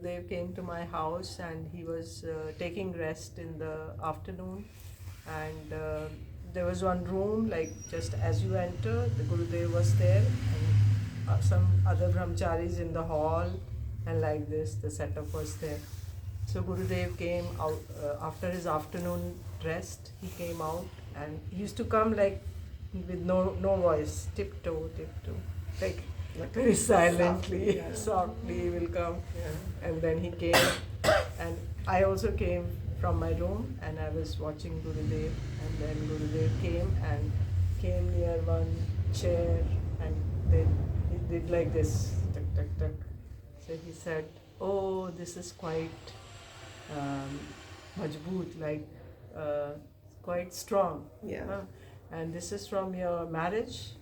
Gurudev came to my house and he was taking rest in the afternoon. And there was one room, like just as you enter, the Gurudev was there, and some other brahmacharis in the hall, and like this, the setup was there. So Gurudev came out after his afternoon rest. He came out, and he used to come like with no voice, tiptoe, like very silently, softly he will come. And then he came, and I also came from my room, and I was watching Gurudev, and then Gurudev came near one chair, and then he did like this, tuck, tuck, tuck. So he said, "Oh, this is quite majboot, like quite strong. And this is from your marriage."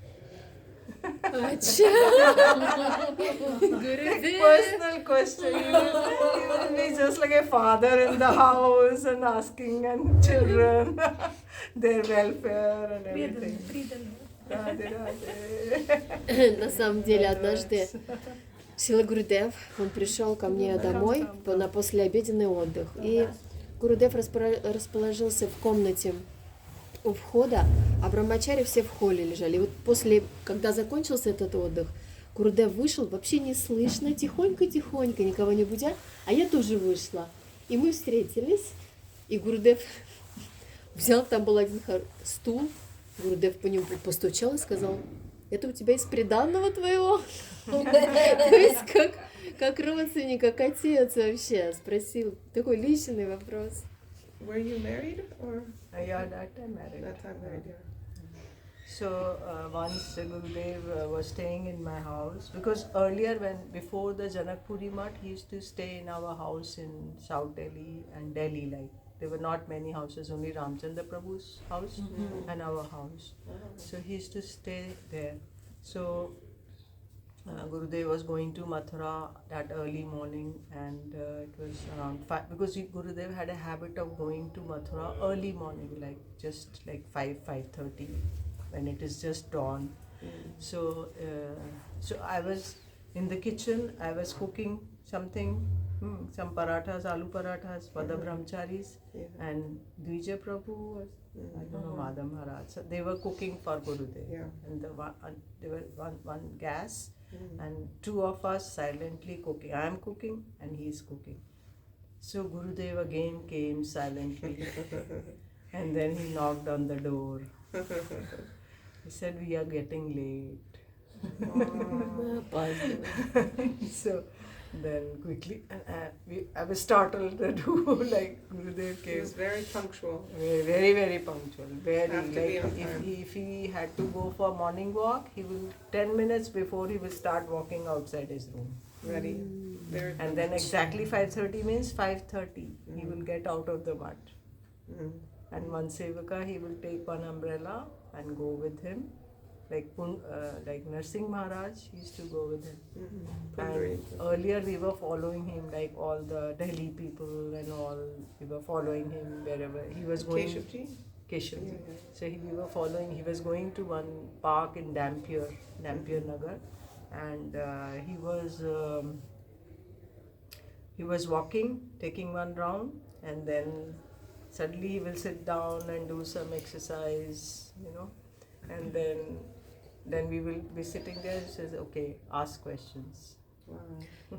Personal question. He will be just like a father in the house and asking and children their welfare and everything. Radhe, Radhe. На самом деле, однажды Срила Гурудев, он пришел ко мне домой на послеобеденный отдых. И Гурудев расположился в комнате у входа, а брахмачари все в холле лежали. И вот после, когда закончился этот отдых, Гурудев вышел, вообще не слышно, тихонько, никого не будя, а я тоже вышла. И мы встретились, и Гурудев взял, там был один стул, Гурудев по нему постучал и сказал: "Это у тебя из приданного твоего?" То есть как родственник, как отец вообще, спросил. Такой личный вопрос. Were you married or? Yeah, that time married. That time married, yeah. So once Gurudev was staying in my house, because earlier before the Janakpuri Mutt, he used to stay in our house in South Delhi and Delhi. Like there were not many houses, only Ramchandra Prabhu's house and our house. So he used to stay there. So Gurudev was going to Mathura that early morning, and it was around 5, because Gurudev had a habit of going to Mathura early morning, like just like 5:30, when it is just dawn. So I was in the kitchen, I was cooking something, some parathas, aloo parathas for the brahmacharis, and Dvija Prabhu was, I don't know, Madam Maharaj. So they were cooking for Gurudev, and there were one gas, and two of us silently cooking. I am cooking and he is cooking. So Gurudev again came silently, and then he knocked on the door. He said, "We are getting late." So then quickly, I was startled to do like Gurudev He came. was very punctual. Very, very punctual. Very, Have to be like on time. if he had to go for morning walk, he will 10 minutes before he will start walking outside his room. Ready. Very And then exactly 5:30 means 5:30 he will get out of the mud. And one sevaka, he will take one umbrella and go with him. Like Narsingh Maharaj used to go with him. And earlier we were following him, like all the Delhi people and all, we were following him wherever he was going. Keshavji? Keshavji. So we were following, he was going to one park in Dampier Nagar, and he was walking, taking one round, and then suddenly he will sit down and do some exercise, and then we will be sitting there. He says, "Okay, ask questions."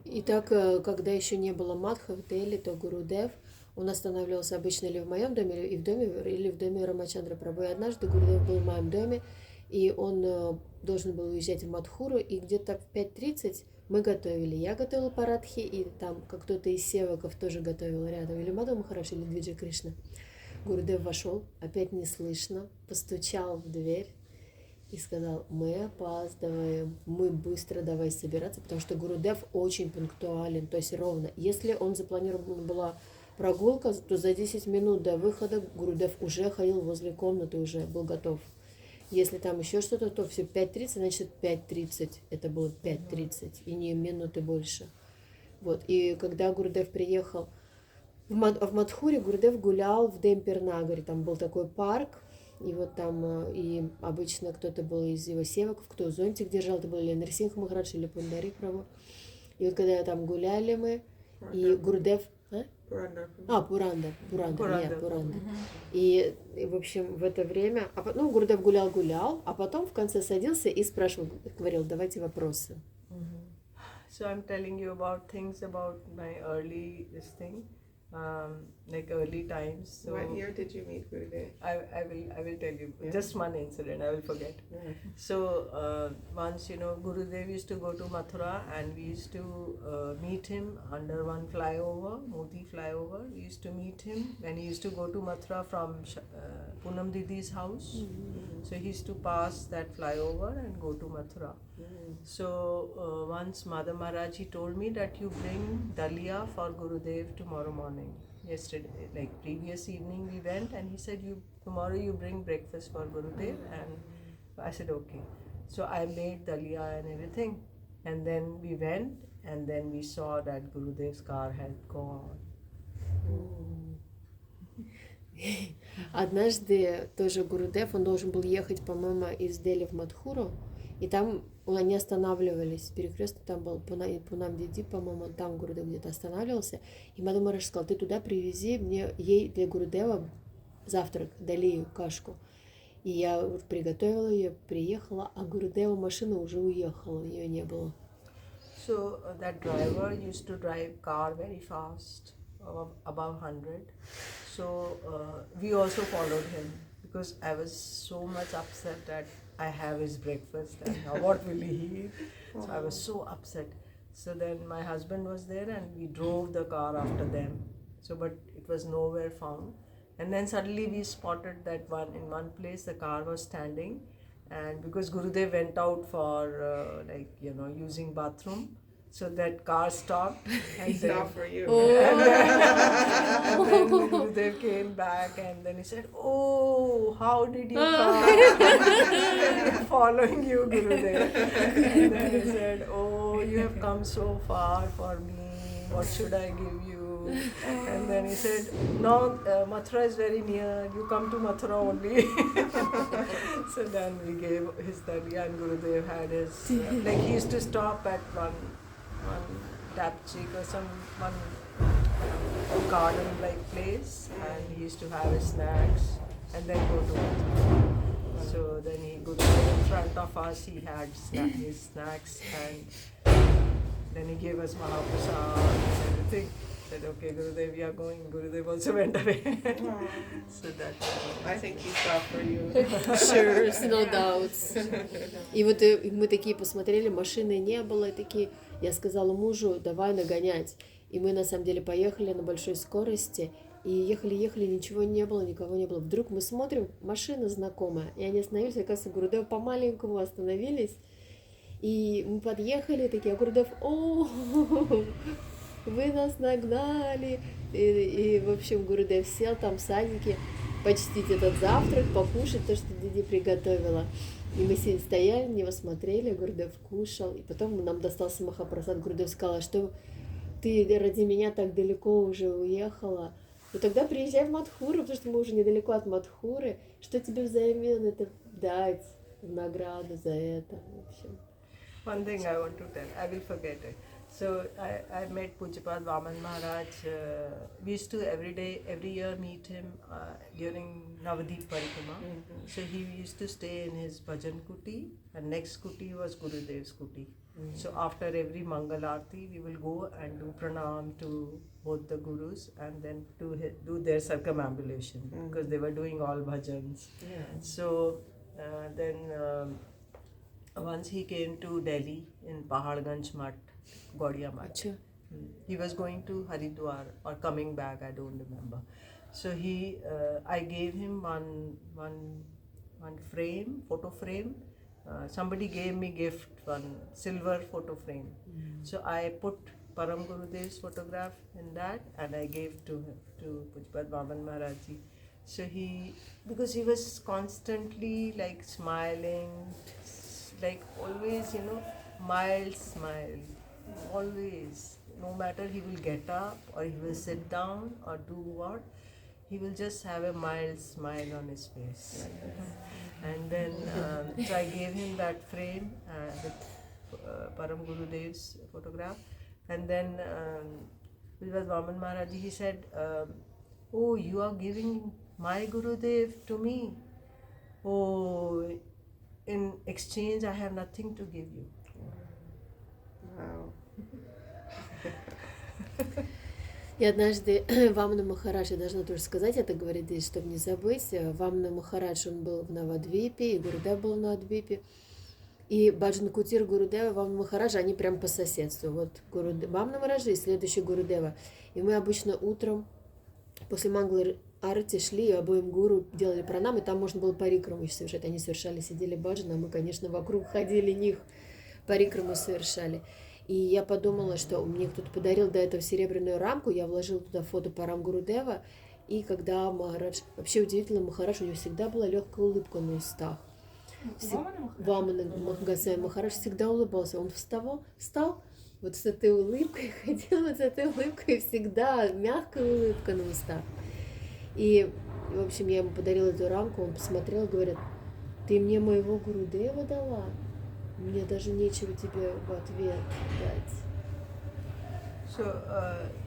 И так, когда еще не было матха в Дели, то Гурудев, он останавливался обычно или в моем доме, или в доме Рамачандра Прабху. И однажды Гурудев был в моем доме, и он должен был уезжать в Мадхуру, и где-то в 5:30 мы готовили. Я готовила парадхи, и там кто-то из севаков тоже готовил рядом. Или Мадхва Махараш, или Двиджа Кришна. Гурудев вошел, опять не слышно, постучал в дверь и сказал: "Мы опаздываем, мы быстро давай собираться", потому что Гурудев очень пунктуален, то есть ровно. Если он запланирована была прогулка, то за 10 минут до выхода Гурудев уже ходил возле комнаты, уже был готов. Если там еще что-то, то все 5:30, значит 5:30, это было 5:30, и не минуты больше. Вот. И когда Гурудев приехал в Мадхуре, Гурудев гулял в Демпер-Нагаре, там был такой парк, и вот там и обычно кто-то был из его севаков, кто зонтик держал, это был или Нарсингх Махарадж, или Пундарик Прабху. И вот когда там гуляли мы, И Гурудев... Purandar. Пурандар, Purandar. Пурандар. И, в общем, в это время... Гурудев гулял, а потом в конце садился и спрашивал, говорил, давайте вопросы. So I'm telling you about things about my early this thing, like early times. So What year did you meet Gurudeva? I will tell you Yeah. just one incident. I will forget. Yeah. So once Gurudev used to go to Mathura and we used to meet him under one flyover, Moti flyover. We used to meet him when he used to go to Mathura from Poonam Didi's house. So he used to pass that flyover and go to Mathura. So once Madhav Maharaj, he told me that you bring Dalia for Gurudev tomorrow morning. Yesterday, like previous evening we went and he said, tomorrow you bring breakfast for Gurudev, and I said okay. So I made Dalia and everything, and then we went and then we saw that Gurudev's car had gone. Однажды тоже Гурудев, он должен был ехать, по-моему, из Дели в Мадхуру, и там они останавливались, перекресток там был, Пунам Диди, по-моему, там Гурудев где-то останавливался, и Мадхур Махарадж сказал, ты туда привези ей для Гурудева завтрак, Далию, кашку. И я приготовила ее, приехала, а Гурудева машина уже уехала, ее не было. So that driver used to drive car very fast, above 100. So we also followed him because I was so much upset that I have his breakfast and now what will he eat? So I was so upset. So then my husband was there and we drove the car after them. So but it was nowhere found. And then suddenly we spotted that in one place the car was standing, and because Gurudev went out for using bathroom, so that car stopped and then, Stop for you. and then Gurudev came back and then he said, "Oh, how did you come? Following you, Gurudev." And then he said, "Oh, you have come so far for me. What should I give you?" And then he said, "No, Mathura is very near. You come to Mathura only." So then we gave his Dalia and Gurudev had his, he used to stop at one tapchik or one garden like place, and he used to have his snacks and then go to Mathura. So then Gurudev in front of us, he had his snacks, and then he gave us Mahaprasad and everything. Said, okay, Gurudev, we are going. Gurudev also went away. So that I think he stopped for you. Sure, no doubts. И вот мы такие посмотрели, машины не было, и такие, я сказала мужу, давай нагонять. И мы на самом деле поехали на большой скорости, и ехали, ничего не было, никого не было. Вдруг мы смотрим, машина знакомая, и они остановились, оказывается, Гурудев по-маленькому остановились, и мы подъехали, такие, а Гурудев, о, вы нас нагнали. И в общем, Гурудев сел там в садике почтить этот завтрак, покушать то, что Диди приготовила. И мы стояли, на него смотрели, Гурудев кушал. И потом нам достался Махапрасад. Гурудев сказал, что ты ради меня так далеко уже уехала. Ну тогда приезжай в Мадхуру, потому что мы уже недалеко от Мадхуры. Что тебе взамен это дать в награду за это? В общем. one thing I want to tell, I will forget it. So I met Pujapad Vaman Maharaj. We used to every year meet him during Navadip Parikrama. So he used to stay in his bhajan kuti, and next kuti was Gurudev's kuti. So after every Mangal Aarti, we will go and do pranam to both the gurus and then do their circumambulation because they were doing all bhajans. Yeah. So then once he came to Delhi in Paharganj Mutt, Gaudiya Mutt. He was going to Haridwar or coming back, I don't remember. So I gave him one frame, photo frame. Somebody gave me gift, one silver photo frame. So I put Param Gurudev's photograph in that and I gave to Pujapad Vaman Maharaj Ji. So because he was constantly like smiling, like always, mild smile, always. No matter he will get up or he will sit down or do what, he will just have a mild smile on his face. And then, so I gave him that frame with Param Gurudev's photograph. And then Pujavad Vaman Maharaj, he said, oh, you are giving my Gurudev to me. Oh, in exchange, I have nothing to give you. Wow. И однажды Вамана Махарадж, я должна тоже сказать, это говорит здесь, чтобы не забыть, Вамана Махарадж, он был в Навадвипе, и Гурудев был в Навадвипе. И Баджан Кутир Гурудева и Вамана Махараджа, они прям по соседству. Вот Вамана Махараджа и следующий Гурудева. И мы обычно утром после Манглы Арати шли, и обоим гуру делали пранам, и там можно было парикраму еще совершать. Они совершали, сидели баджан, а мы, конечно, вокруг ходили них, парикраму совершали. И я подумала, что мне кто-то подарил до этого серебряную рамку, я вложила туда фото парам Гурудева, и когда Махарадж, вообще удивительно, Махарадж, у него всегда была легкая улыбка на устах. Вамана Махарадж всегда улыбался, он встал вот с этой улыбкой, ходил вот с этой улыбкой, всегда мягкая улыбка на устах. И, в общем, я ему подарила эту рамку, он посмотрел, говорит, ты мне моего Гурудева дала? Мне даже нечего тебе в ответ дать. So,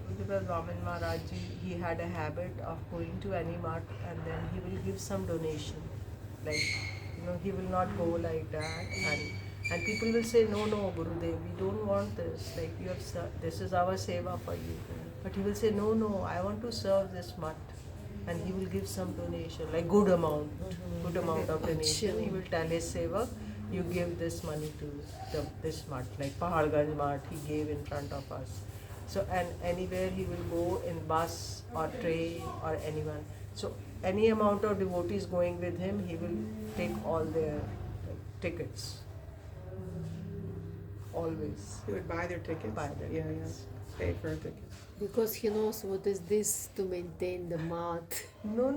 Pujavad Vaman Maharaj, he had a habit of going to any mart and then he will give some donation. Like, he will not go like that. And people will say, no, Gurudev, we don't want this. Like, this is our seva for you. But he will say, no, I want to serve this mutt. And he will give some donation, like good amount of donation. He will tell his sevak, you give this money to this mutt, like Pahalganj mutt, he gave in front of us. So, and anywhere he will go in bus or train or anyone. So, any amount of devotees going with him, he will take all their tickets. Always. He would buy their tickets? Buy their tickets. Pay for a ticket. Because he knows what is this to maintain the mat. No.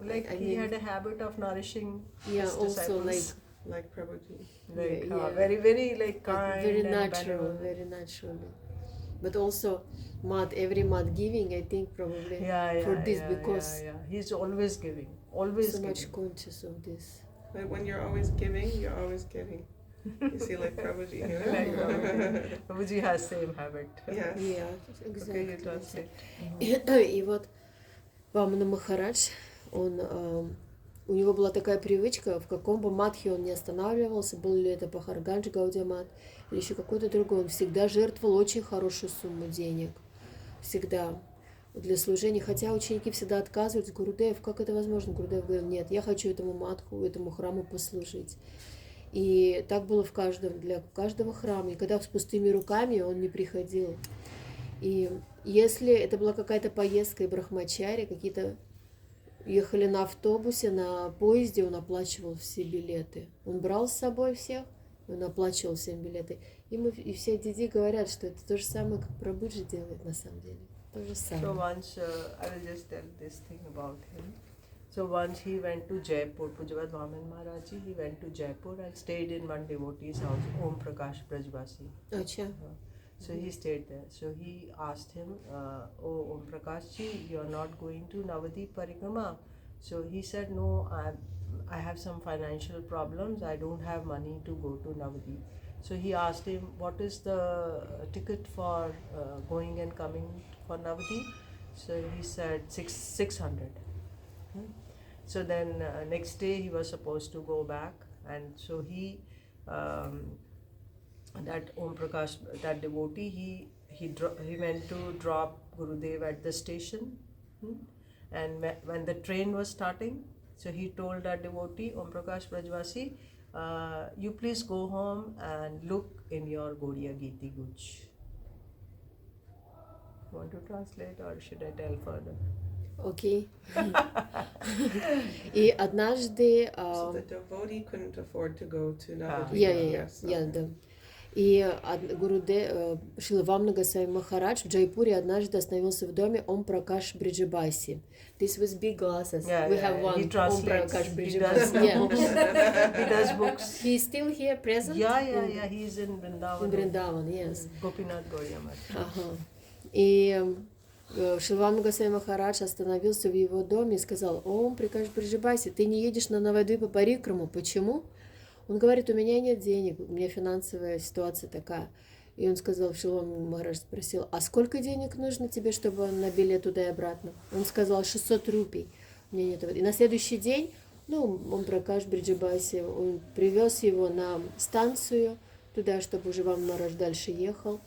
Like I he mean, had a habit of nourishing yeah, his also disciples. Like Prabhuji. Like, yeah. very, very like kind very and natural, benevolent. very naturally. But also, every mat giving, I think probably for this because he's always giving, always so giving. much conscious of this. But when you're always giving, you're always getting. You see, like Prabhuji, you know? Like Prabhuji has same habit. Yes. Yeah, Okay, exactly. you translate. И вот Вамана Махарадж, у него была такая привычка, в каком бы матхе он не останавливался, был ли это Пахарганж Гаудия мат или еще какой-то другой, он всегда жертвовал очень хорошую сумму денег. Всегда. Для служения. Хотя ученики всегда отказываются. Гурудев, как это возможно? Гурудев говорил, нет, я хочу этому матху, этому храму послужить. И так было для каждого храма. И когда с пустыми руками он не приходил. И если это была какая-то поездка и брахмачари, какие-то ехали на автобусе, на поезде, он оплачивал все билеты. Он брал с собой всех, он оплачивал всем билеты. И все диди говорят, что это то же самое, как Прабхуджи делает на самом деле. То же самое. So once, I will just tell this thing about him. So once he went to Jaipur, Pujavad Vaman Maharaj, he went to Jaipur and stayed in one devotee's house, Om Prakash Brajvasi. Acha. So he stayed there. So he asked him, oh Om Prakash ji, you are not going to Navadip Parikrama? So he said, no, I have some financial problems, I don't have money to go to Navadip. So he asked him, what is the ticket for going and coming for Navadip? So he said 600. So then next day he was supposed to go back, and so he that Om Prakash, that devotee, he went to drop Gurudev at the station, and when the train was starting, so he told that devotee, Om Prakash Brajvasi, you please go home and look in your Gaudiya Giti Guj. Want to translate or should I tell further? Окей. И однажды... So the devotee couldn't afford to go to Navadip. Yes, да. И Шрила Вамана Госвами Махарадж в Джайпуре однажды остановился в доме Ом Пракаш Бриджибаси. This with big glasses. We have one Om Prakash Brijibasi. He does books. He's still here present? Yeah. He's in Vrindavan. In Vrindavan, yes. Gopinath Gauriya Math. Ага. И Шрила Вамана Госвами Махарадж остановился в его доме и сказал: Ом Пракаш Бриджибаси, ты не едешь на Навадвипа Парикраму. Почему? Он говорит: у меня нет денег, у меня финансовая ситуация такая. И он сказал, Шилом Махарадж спросил, а сколько денег нужно тебе, чтобы на билет туда и обратно? Он сказал, 600 рупий. У меня нет. И на следующий день, он Пракаш Бриджабаси, он привез его на станцию туда, чтобы уже Вамна Махарадж дальше ехал.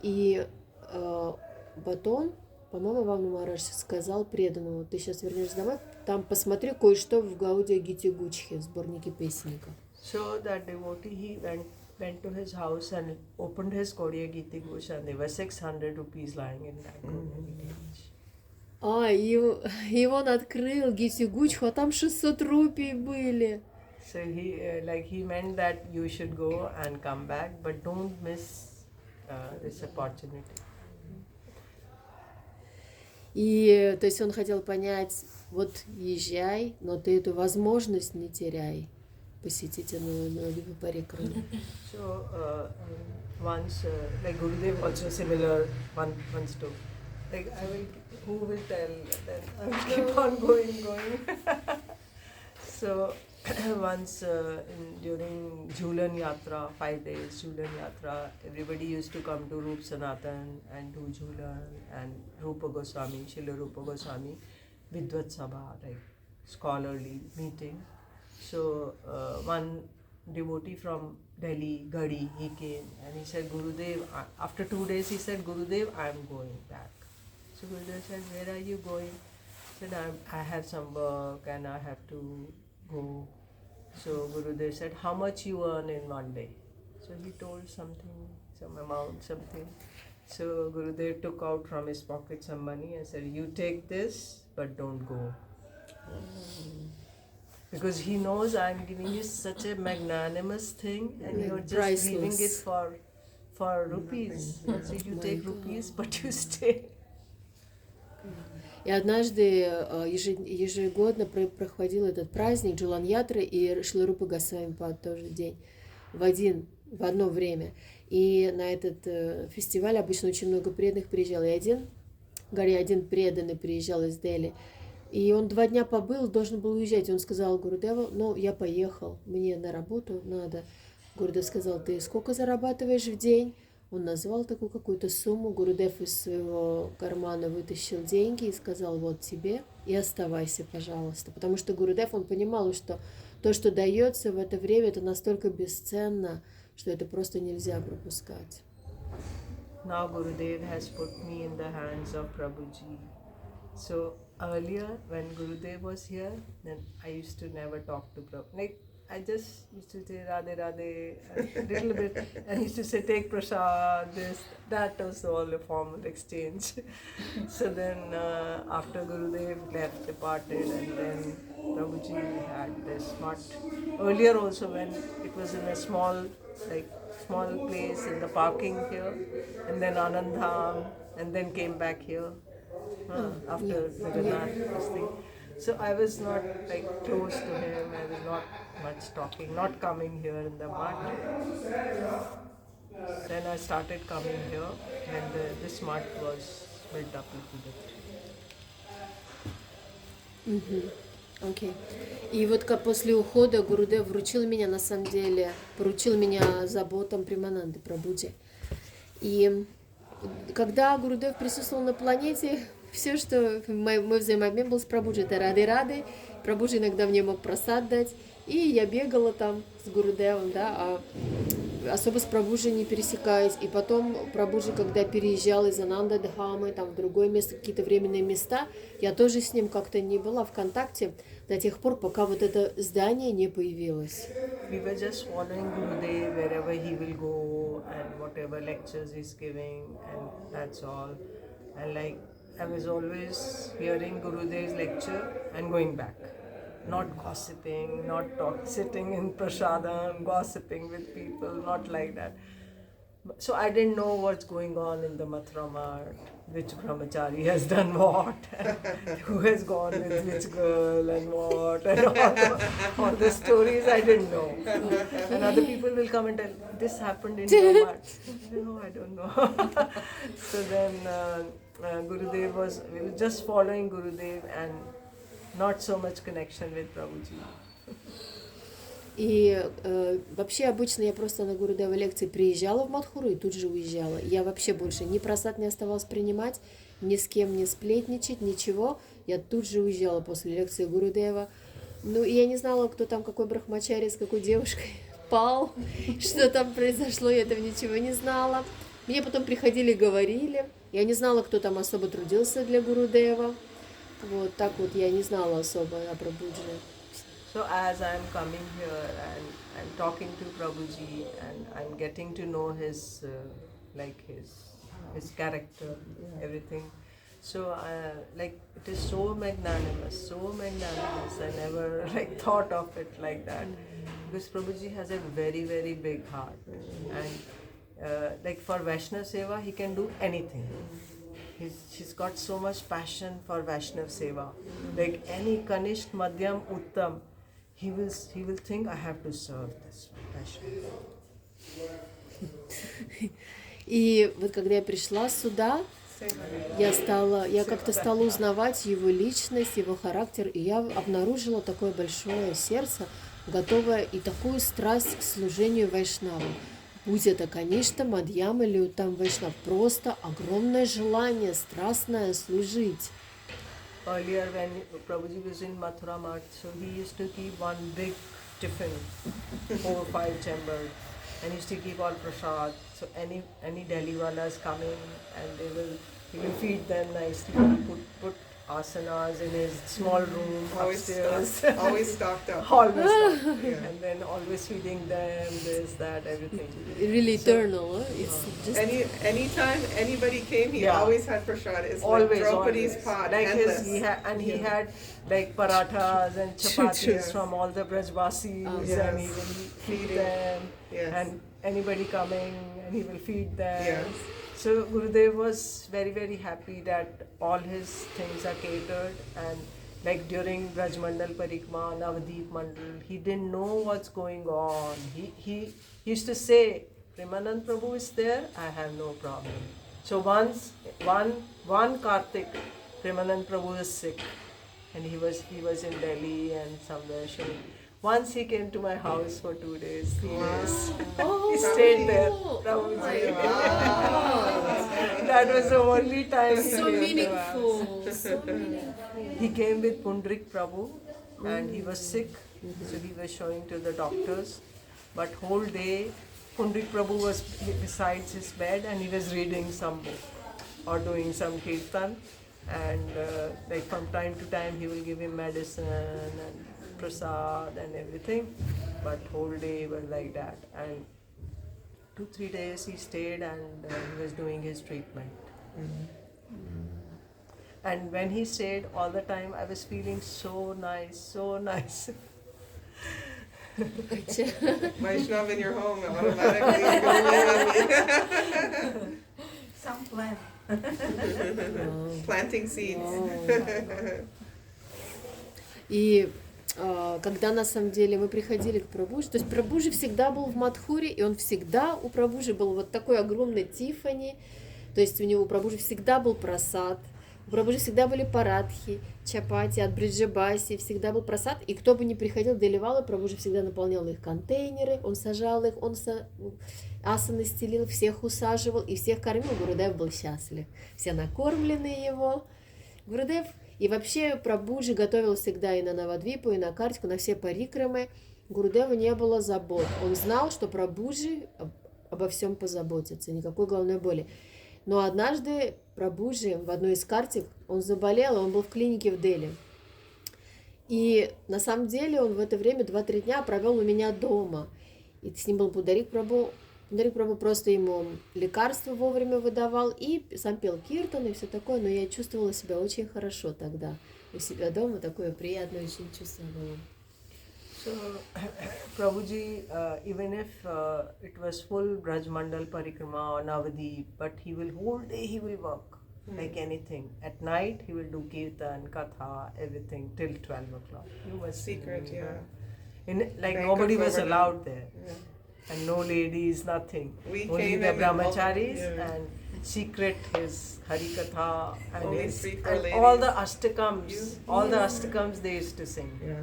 И потом, по-моему, Вамна Махарадж сказал преданному, ты сейчас вернешься домой, там посмотри кое-что в Гаудия Гити Гучхи, в сборнике песенников. So that devotee, he went to his house and opened his Gaudiya Giti Gush, and there were 600 rupees lying in that Gaudiya Giti Gush. И он открыл Гити Гучху, а там 600 рупий были. So he meant that you should go and come back, but don't miss this opportunity. И, то есть он хотел понять, вот езжай, но ты эту возможность не теряй посетить Навадвипа Парикраму. So once, like Gurudev also similar one to, like who will tell? Then I will keep on going. So once during Jhulan Yatra, 5 days Jhulan Yatra, everybody used to come to Rup Sanatan and do Jhulan, and Rupa Goswami, Srila Rupa Goswami, Vidvat Sabha, like scholarly meeting. So one devotee from Delhi, Gadi, he came and he said, Gurudev, after 2 days he said, Gurudev, I am going back. So Gurudev said, where are you going? He said, I have some work and I have to go. So Gurudev said, how much you earn in one day? So he told something, some amount, something. So Gurudev took out from his pocket some money and said, you take this, but don't go. Because he knows I'm giving you such a magnanimous thing and you're just leaving it for rupees. So you take rupees, but you stay. И однажды ежегодно проходил этот праздник Джулан-ятры и Шрила Рупа Госвами в тот же день, в одно время. И на этот фестиваль обычно очень много преданных приезжало. И один преданный приезжал из Дели. И он 2 дня побыл, должен был уезжать. Он сказал Гурудеву, я поехал, мне на работу надо. Гурудев сказал, ты сколько зарабатываешь в день? Он назвал такую какую-то сумму. Гурудев из своего кармана вытащил деньги и сказал, вот тебе, и оставайся, пожалуйста. Потому что Гурудев, он понимал, что то, что дается в это время, это настолько бесценно, что это просто нельзя пропускать. Now Gurudev has put me in the hands of Prabhuji. So earlier when Gurudev was here, then I used to never talk to Prabhuji. Like I just used to say Radhe Radhe a little bit, and he used to say take prasad, this, that was all a formal exchange. So then after Gurudev departed, and then Prabhuji had this mutt. Earlier also when it was in a small place in the parking here, and then Anand Dham, and then came back here after Jagannath this thing. So I was not close to him, I was not much talking, not coming here in the mud. Then I started coming here when this mud was built up a little bit. Окей. И вот после ухода Гурудев поручил меня заботам Примананды Прабхуджи. И когда Гурудев присутствовал на планете, все, что мой взаимообмен был с Прабхуджи, это рады. Прабхуджи иногда мне мог просад дать. И я бегала там с Гурудевом, а особо с Прабхуджи не пересекаюсь. И потом Прабхуджи, когда переезжал из Ананда-Дхамы, там в другое место, какие-то временные места, я тоже с ним как-то не была в контакте до тех пор, пока вот это здание не появилось. We were just following Gurudev wherever he will go and whatever lectures he's giving, and that's all. And I was always hearing Gurudev's lecture and going back. Not gossiping, sitting in prasadam, gossiping with people, not like that. So I didn't know what's going on in the Mathura Mart, which brahmachari has done what, who has gone with which girl and what, and all the stories I didn't know. And other people will come and tell, this happened in your mart. No, I don't know. So then Gurudev we were just following Gurudev and not so much connection with Prabhuji. И вообще обычно я просто на Гурудева лекции приезжала в Мадхуру и тут же уезжала. Я вообще больше ни просад не оставалась принимать, ни с кем не сплетничать, ничего. Я тут же уезжала после лекции Гурудева. Ну, и я не знала, кто там, какой брахмачари с какой девушкой пал, что там произошло, я этого ничего не знала. Мне потом приходили и говорили. Я не знала, кто там особо трудился для Гурудева. Вот так вот я не знала особо о Прабхуджи. So as I'm coming here and I'm talking to Prabhuji and I'm getting to know his his character, everything. So like it is so magnanimous, I never like thought of it like that. Because Prabhuji has a very, very big heart. And like for Vaishnav Seva, he can do anything. She's got so much passion for Vaishnav Seva. Like any Kanishth, Madhyam, Uttam, he will think, I have to serve this Vaishnav. И вот когда я пришла сюда, я как-то стала узнавать его личность, его характер, и я обнаружила такое большое сердце, готовое и такую страсть к служению вайшнавам. Будь это, конечно, Мадьям или Уттам Вайшнав, просто огромное желание, страстное служить. Earlier when Prabhuji was in Mathura Math, so he used to keep one big tiffin, 4 or 5 chambers, and he used to keep all prasad. So any Delhi walas coming and he will feed them nicely, put asanas in his small room upstairs. Always stocked up. Always stocked. Yeah. And then always feeding them, this, that, everything. Really eternal, huh? It's just... Anytime anybody came, he always had prasad. It's always, like Draupadi's always. pot, like endless. He had like parathas and chapatis from all the Brajvasis, and he will feed them. Yes. And anybody coming, and he will feed them. Yes. So Gurudev was very, very happy that all his things are catered, and like during Braj Mandal Parikma, Navadip Mandal, he didn't know what's going on. He used to say, Premanand Prabhu is there, I have no problem. So once, one Kartik, Premanand Prabhu was sick, and he was in Delhi and somewhere. So once he came to my house for 2 days, 3 days. He stayed there. Prabhuji. That was the only time he So came meaningful. So meaningful. He came with Pundrik Prabhu and he was sick, so he was showing to the doctors. But whole day, Pundrik Prabhu was beside his bed and he was reading some book or doing some kirtan. And like from time to time, he will give him medicine and prasad and everything. But whole day was like that. And 2-3 days he stayed and he was doing his treatment. And when he stayed all the time, I was feeling so nice, so nice. Vaishnav in your home, automatically you're going to live on me. Some plan. Planting seeds. И когда на самом деле мы приходили к Прабхуджи, то есть Прабхуджи всегда был в Мадхуре, и он всегда, у Прабхуджи был вот такой огромный Тифани, то есть у него у Прабхуджи всегда был прасад, у Прабхуджи всегда были парадхи, чапати, от Бриджабаси, всегда был прасад, и кто бы ни приходил, доливал, и Прабхуджи всегда наполнял их контейнеры, он сажал их, он асаны стелил, всех усаживал и всех кормил, Гурудев был счастлив, все накормлены его, Гурудев. И вообще Прабхуджи готовил всегда и на Навадвипу, и на Картику, на все парикрамы. Гурудеву не было забот. Он знал, что Прабхуджи обо всем позаботится, никакой головной боли. Но однажды Прабхуджи в одной из картик, он заболел, он был в клинике в Дели. И на самом деле он в это время 2-3 дня провел у меня дома. И с ним был Пундарик Прабху. Пундарик Прабху просто ему лекарства вовремя выдавал и сам пел киртан и все такое, но я чувствовала себя очень хорошо тогда. У себя дома такое приятное очень чувство было. So, Prabhuji, even if it was full Braj Mandal Parikrama or Navadip, but whole day he will work like anything. At night he will do kirtan, katha, everything till 12 o'clock. You must Secret, see, yeah. Like Bank nobody of was Government. allowed there. Yeah. And no ladies, nothing. We Only came the in brahmacharis yeah. and secret his Harikatha and, Only his, 3-4 and ladies. all the ashtakams. All the ashtakams they used to sing. Yeah.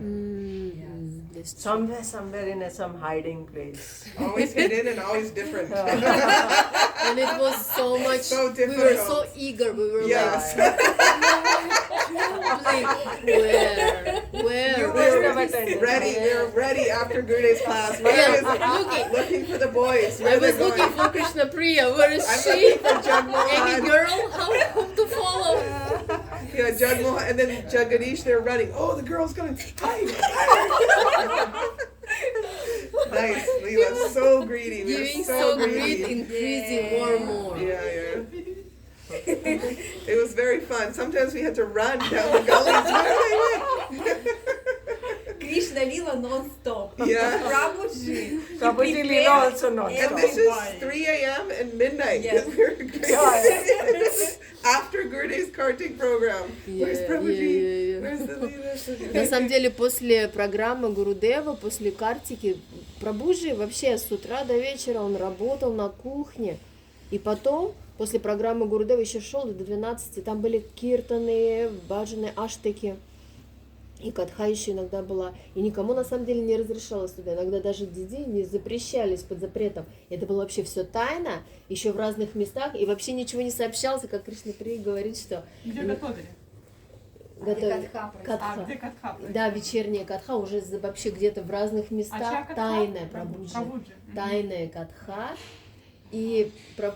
есть. Somewhere in some hiding place. Always hidden and always different. And it was so much, So we were so difficult. eager, we were Yes. like, where? You must have attended. Ready, we're ready after Gurudev's class. Where Yeah, is looking for the boys? I Where was they're looking going? for Krishna Priya, where is I'm she? looking for Jagmohan. Any girl, how to follow? Yeah, Jagmohan, and then Jagadish, they're running. Oh, the girl's gonna hide. Nice, Leela, so greedy. We're Giving so so greedy. great, increasing more and more. Yeah. It was very fun. Sometimes we had to run down the gullies. Where they went. Krishna Lila non-stop. Yeah. Prabhuji. Prabhuji Leela also not And this is 3 a.m. and midnight. Yes. After Gurudev's karting program. Where's Prabhuji? Where's the Leela? На самом деле, после программы Гурудева, после картики, Прабхуджи вообще с утра до вечера он работал на кухне. И потом, после программы Гурудева еще шел до 12, там были киртаны, баджаны, аштеки. И катха еще иногда была. И никому на самом деле не разрешалось туда. Иногда даже диди не запрещались под запретом. Это было вообще все тайно, еще в разных местах. И вообще ничего не сообщалось, как Кришна При говорит, что... Где готовили? Готовили. Катха Катха. Где катха? Да, вечерняя катха уже вообще где-то в разных А чья местах. катха? Тайная Прабхуджи. Прабхуджи. Тайная катха. И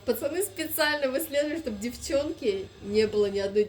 пацаны специально выследовали, чтобы девчонки, не было ни одной